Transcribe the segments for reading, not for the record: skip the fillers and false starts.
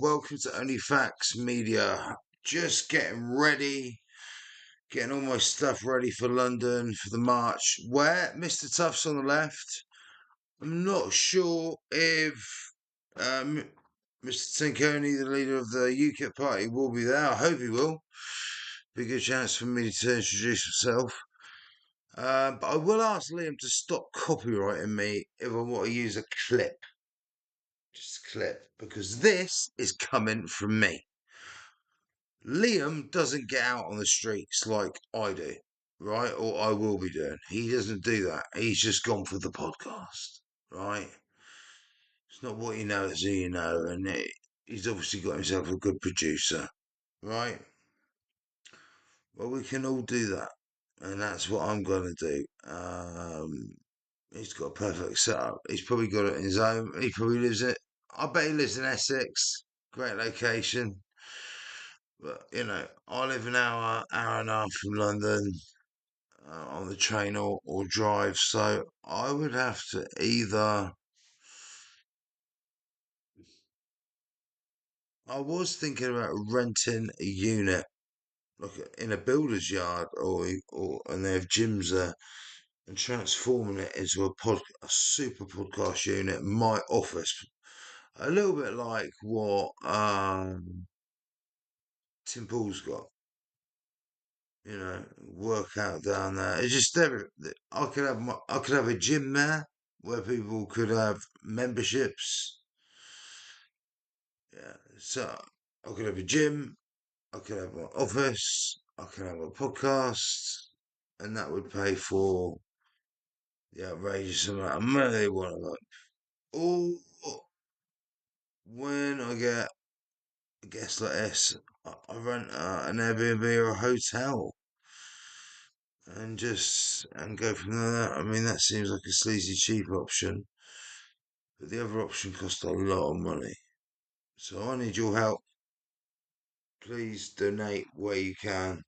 Welcome to Only Facts Media. Just getting ready, getting all my stuff ready for London for the march. Where Mr. Tuff's on the left. I'm not sure if Mr. Tinconi, the leader of the UKIP party, will be there. I hope he will. Be a good chance for me to introduce myself. But I will ask Liam to stop copyrighting me if I want to use a clip. Just a clip, because this is coming from me. Liam doesn't get out on the streets like I do, right? Or I will be doing. He doesn't do that. He's just gone for the podcast, right? It's not what you know, it's who you know. And he's obviously got himself a good producer, right? Well, we can all do that. And that's what I'm going to do. He's got a perfect setup. He's probably got it in his own. He probably lives in, I bet he lives in Essex. Great location. But, I live an hour and a half from London on the train or drive. So I would have to either. I was thinking about renting a unit, like in a builder's yard, and they have gyms there, and transforming it into a super podcast unit, my office, a little bit like what Tim Paul's got. Work out down there. It's just I could have a gym there where people could have memberships. Yeah, so I could have a gym, I could have my office, I could have a podcast, and that would pay for the outrageous amount of money they want to like. Or when I get a guest like this, I rent an Airbnb or a hotel and go from there. I mean, that seems like a sleazy cheap option, but the other option costs a lot of money. So I need your help. Please donate where you can.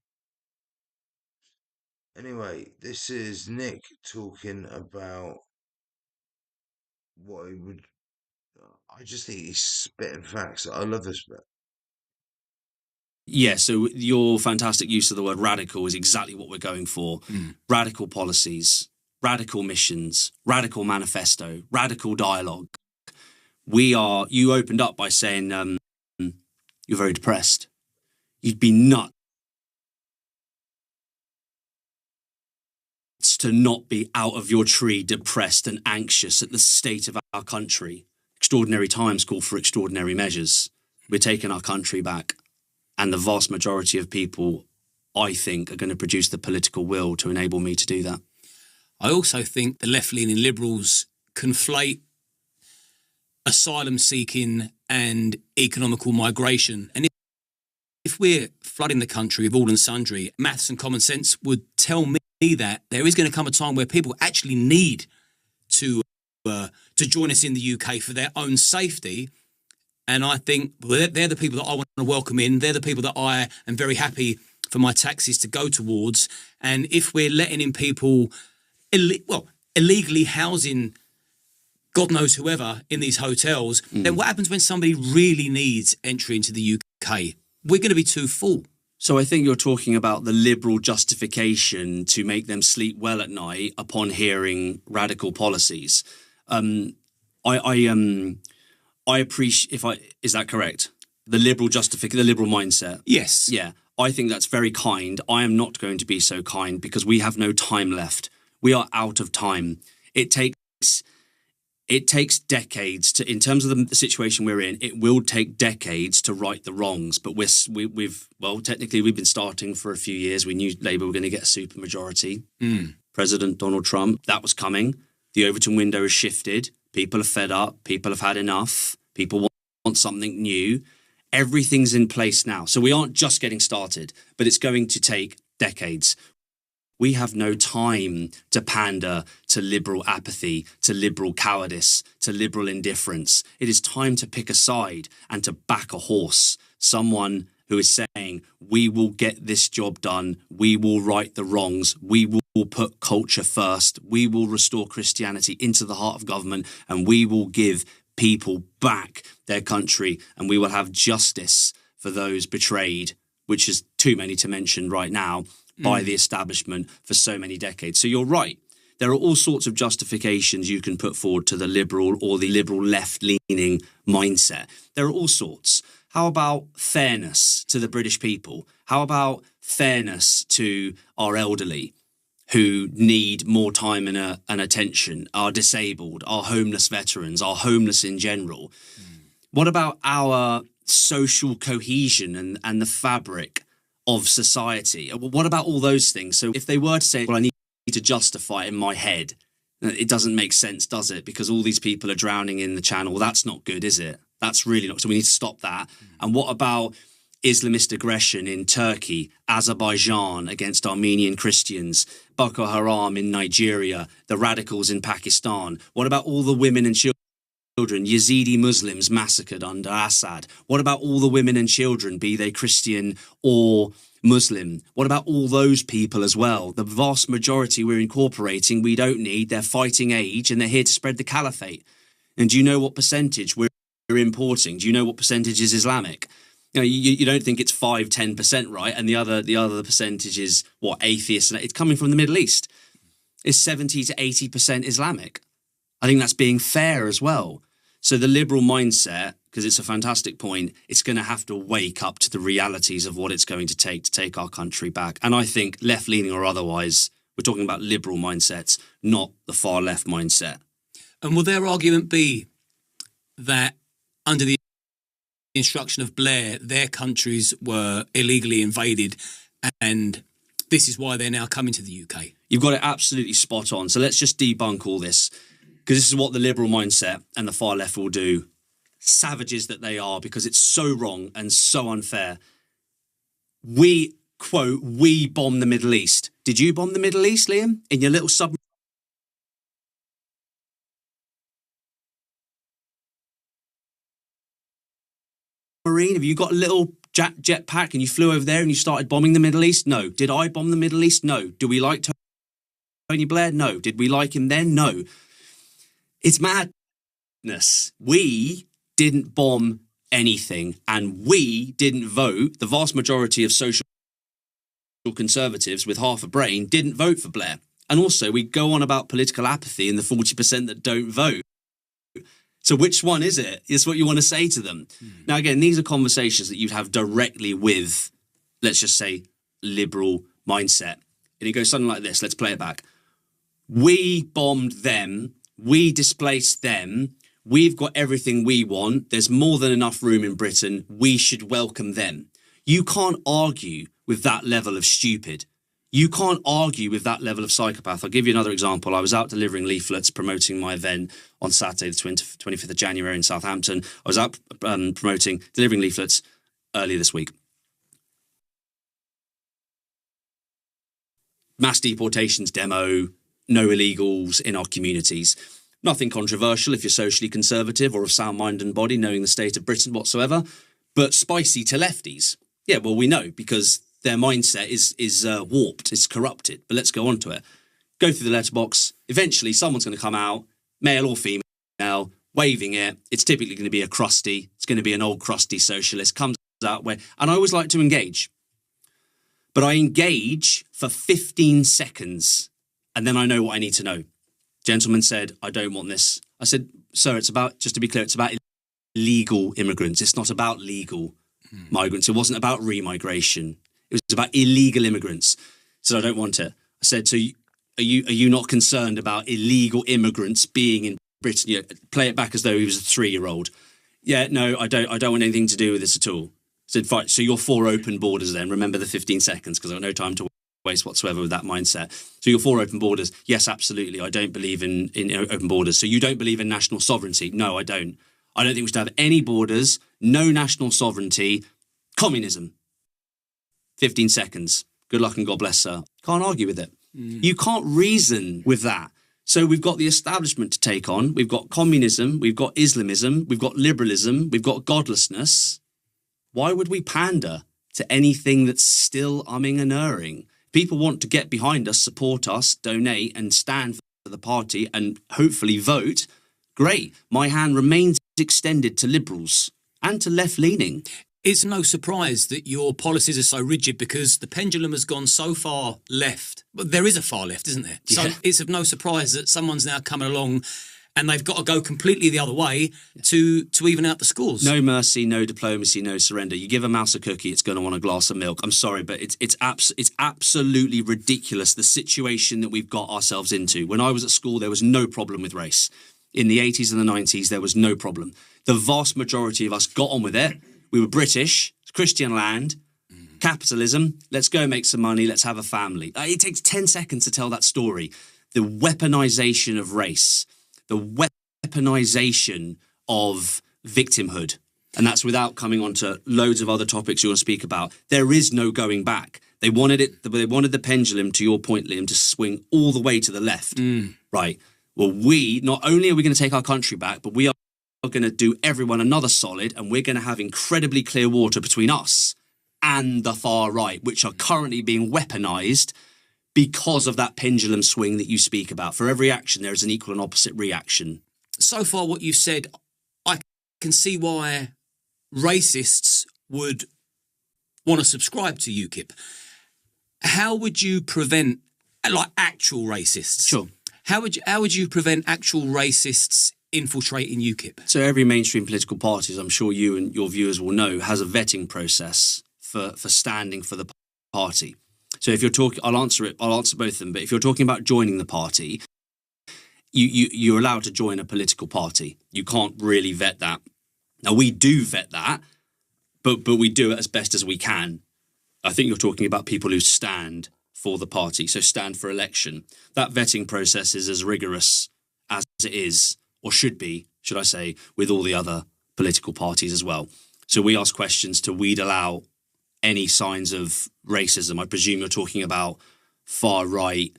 Anyway, this is Nick talking about what he would. I just think he's spitting facts. I love this bit. Yeah, so your fantastic use of the word radical is exactly what we're going for. Radical policies, radical missions, radical manifesto, radical dialogue. You opened up by saying you're very depressed. You'd be nuts to not be out of your tree depressed and anxious at the state of our country. Extraordinary times call for extraordinary measures. We're taking our country back. And the vast majority of people, I think, are going to produce the political will to enable me to do that. I also think the left-leaning liberals conflate asylum seeking and economical migration. And if we're flooding the country with all and sundry, maths and common sense would tell me that there is going to come a time where people actually need to join us in the UK for their own safety. And I think they're the people that I want to welcome in. They're the people that I am very happy for my taxes to go towards. And if we're letting in people, illegally housing God knows whoever in these hotels, then what happens when somebody really needs entry into the UK? We're going to be too full. So I think you're talking about the liberal justification to make them sleep well at night upon hearing radical policies. I appreciate is that correct? The liberal the liberal mindset. Yes. Yeah. I think that's very kind. I am not going to be so kind because we have no time left. We are out of time. It takes decades in terms of the situation we're in, it will take decades to right the wrongs. But technically we've been starting for a few years. We knew Labour were going to get a supermajority. President Donald Trump, that was coming. The Overton window has shifted. People are fed up. People have had enough. People want something new. Everything's in place now. So we aren't just getting started, but it's going to take decades. We have no time to pander to liberal apathy, to liberal cowardice, to liberal indifference. It is time to pick a side and to back a horse, someone who is saying, we will get this job done, we will right the wrongs, we will put culture first, we will restore Christianity into the heart of government, and we will give people back their country, and we will have justice for those betrayed, which is too many to mention right now, by the establishment for so many decades. So you're right. There are all sorts of justifications you can put forward to the liberal or the liberal left-leaning mindset. There are all sorts. How about fairness to the British people? How about fairness to our elderly who need more time and attention, our disabled, our homeless veterans, our homeless in general? What about our social cohesion and the fabric of society? What about all those things? So if they were to say, well, I need to justify it in my head, it doesn't make sense, does it? Because all these people are drowning in the Channel. That's not good, is it? That's really not. So we need to stop that. And what about Islamist aggression in Turkey, Azerbaijan against Armenian Christians, Boko Haram in Nigeria, the radicals in Pakistan? What about all the women and children, Yazidi Muslims massacred under Assad? What about all the women and children, be they Christian or Muslim? What about all those people as well? The vast majority we're incorporating, we don't need. They're fighting age and they're here to spread the caliphate. And do you know what percentage we're importing? Do you know what percentage is Islamic? You don't think it's 5-10%, right? And the other percentage is what, atheists? It's coming from the Middle East. It's 70 to 80% Islamic. I think that's being fair as well. So the liberal mindset, because it's a fantastic point, it's going to have to wake up to the realities of what it's going to take our country back. And I think left-leaning or otherwise, we're talking about liberal mindsets, not the far-left mindset. And will their argument be that under the instruction of Blair, their countries were illegally invaded and this is why they're now coming to the UK? You've got it absolutely spot on. So let's just debunk all this, because this is what the liberal mindset and the far left will do. Savages that they are, because it's so wrong and so unfair. We, quote, we bombed the Middle East. Did you bomb the Middle East, Liam? In your little submarine? Have you got a little jetpack and you flew over there and you started bombing the Middle East? No. Did I bomb the Middle East? No. Do we like Tony Blair? No. Did we like him then? No. It's madness. We didn't bomb anything, and we didn't vote. The vast majority of social conservatives with half a brain didn't vote for Blair. And also, we go on about political apathy and the 40% that don't vote. So which one is it? Is what you want to say to them. Now, again, these are conversations that you'd have directly with, let's just say, liberal mindset. And it goes something like this. Let's play it back. We bombed them. We displaced them. We've got everything we want. There's more than enough room in Britain. We should welcome them. You can't argue with that level of stupid. You can't argue with that level of psychopath. I'll give you another example. I was out delivering leaflets promoting my event on Saturday, the 25th of January in Southampton. I was out delivering leaflets earlier this week. Mass deportations demo, no illegals in our communities. Nothing controversial if you're socially conservative or of sound mind and body, knowing the state of Britain whatsoever, but spicy to lefties. Yeah, well, we know, because their mindset is warped, it's corrupted. But let's go on to it. Go through the letterbox. Eventually, someone's going to come out, male or female, waving it. It's typically going to be a crusty. It's going to be an old crusty socialist. Comes out where, and I always like to engage. But I engage for 15 seconds, and then I know what I need to know. Gentleman said, I don't want this. I said, sir, it's about, just to be clear, it's about illegal immigrants. It's not about legal migrants. It wasn't about remigration. It was about illegal immigrants. He said, I don't want it. I said, so are you not concerned about illegal immigrants being in Britain? Yeah, play it back as though he was a 3-year-old. Yeah, no, I don't want anything to do with this at all. I said, fine, so you're for open borders then. Remember the 15 seconds, because I've got no time to waste whatsoever with that mindset. So you're for open borders? Yes, absolutely. I don't believe in open borders. So you don't believe in national sovereignty? No, I don't. I don't think we should have any borders, no national sovereignty, communism. 15 seconds. Good luck and God bless, sir. Can't argue with it. You can't reason with that. So we've got the establishment to take on. We've got communism. We've got Islamism. We've got liberalism. We've got godlessness. Why would we pander to anything that's still umming and erring? People want to get behind us, support us, donate and stand for the party and hopefully vote. Great. My hand remains extended to liberals and to left-leaning. It's no surprise that your policies are so rigid because the pendulum has gone so far left. But there is a far left, isn't there? Yeah. So it's of no surprise that someone's now coming along and they've got to go completely the other way to even out the scores. No mercy, no diplomacy, no surrender. You give a mouse a cookie, it's going to want a glass of milk. I'm sorry, but it's absolutely ridiculous, the situation that we've got ourselves into. When I was at school, there was no problem with race. In the 80s and the 90s, there was no problem. The vast majority of us got on with it. We were British, Christian land, capitalism. Let's go make some money. Let's have a family. It takes 10 seconds to tell that story. The weaponization of race, the weaponization of victimhood. And that's without coming on to loads of other topics you want to speak about. There is no going back. They wanted the pendulum, to your point, Liam, to swing all the way to the left. Right. Well, not only are we going to take our country back, but we are going to do everyone another solid, and we're going to have incredibly clear water between us and the far right, which are currently being weaponized because of that pendulum swing that you speak about. For every action, there is an equal and opposite reaction. So far, what you've said, I can see why racists would want to subscribe to UKIP. How would you prevent, like, actual racists? Sure. How would you prevent actual racists infiltrating UKIP? So every mainstream political party, as I'm sure you and your viewers will know, has a vetting process for standing for the party. So if you're talking, I'll answer both of them. But if you're talking about joining the party, you're allowed to join a political party. You can't really vet that. Now, we do vet that, but we do it as best as we can. I think you're talking about people who stand for the party, so stand for election. That vetting process is as rigorous as it is, or should be, should I say, with all the other political parties as well. So we ask questions to wheedle out any signs of racism. I presume you're talking about far-right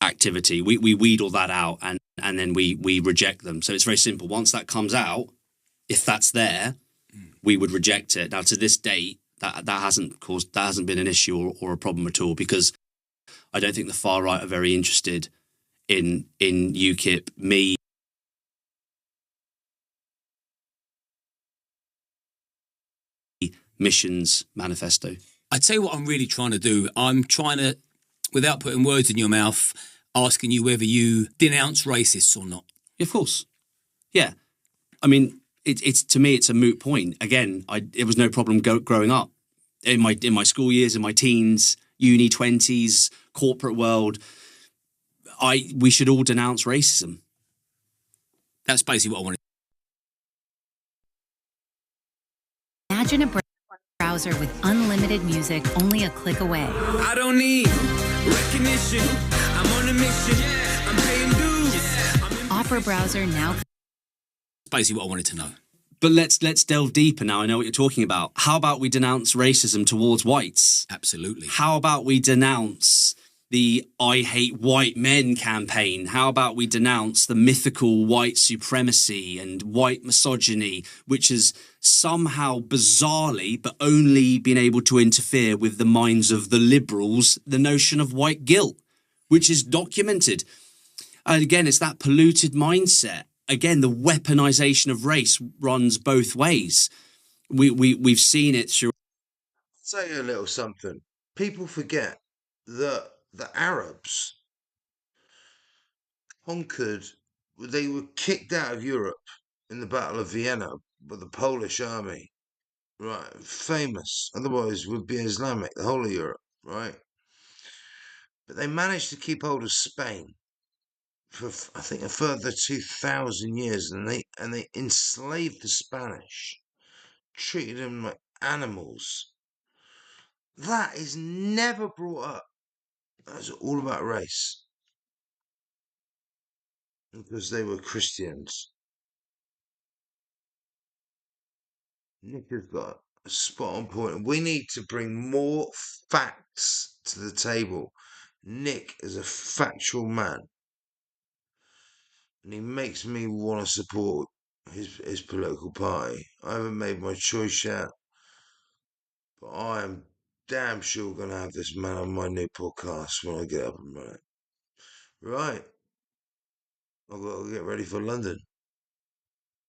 activity. We wheedle that out and then we reject them. So it's very simple. Once that comes out, if that's there, we would reject it. Now, to this date, that hasn't been an issue or a problem at all, because I don't think the far right are very interested in UKIP. Missions manifesto. I tell you what I'm really trying to do. I'm trying to, without putting words in your mouth, asking you whether you denounce racists or not. Of course. Yeah. I mean, it's to me, it's a moot point. Again, it was no problem growing up in my school years, in my teens, uni 20s, corporate world. We should all denounce racism. That's basically what I wanted. Imagine a browser with unlimited music only a click away. I don't need recognition. I'm on a mission. I'm paying dues. Opera browser now. That's basically what I wanted to know. But let's delve deeper now. I know what you're talking about. How about we denounce racism towards whites? Absolutely. How about we denounce the I Hate White Men campaign? How about we denounce the mythical white supremacy and white misogyny, which has somehow bizarrely, but only been able to interfere with the minds of the liberals, the notion of white guilt, which is documented. And again, it's that polluted mindset. Again, the weaponization of race runs both ways. We've seen it through. I'll tell you a little something. People forget that the Arabs conquered, they were kicked out of Europe in the Battle of Vienna by the Polish army, right? Famous, otherwise would be Islamic, the whole of Europe, right? But they managed to keep hold of Spain for, I think, a further 2,000 years, and they enslaved the Spanish, treated them like animals. That is never brought up. That's all about race. Because they were Christians. Nick has got a spot on point. We need to bring more facts to the table. Nick is a factual man. And he makes me want to support his political party. I haven't made my choice yet. But I am damn sure going to have this man on my new podcast when I get up and running. Right. I've got to get ready for London.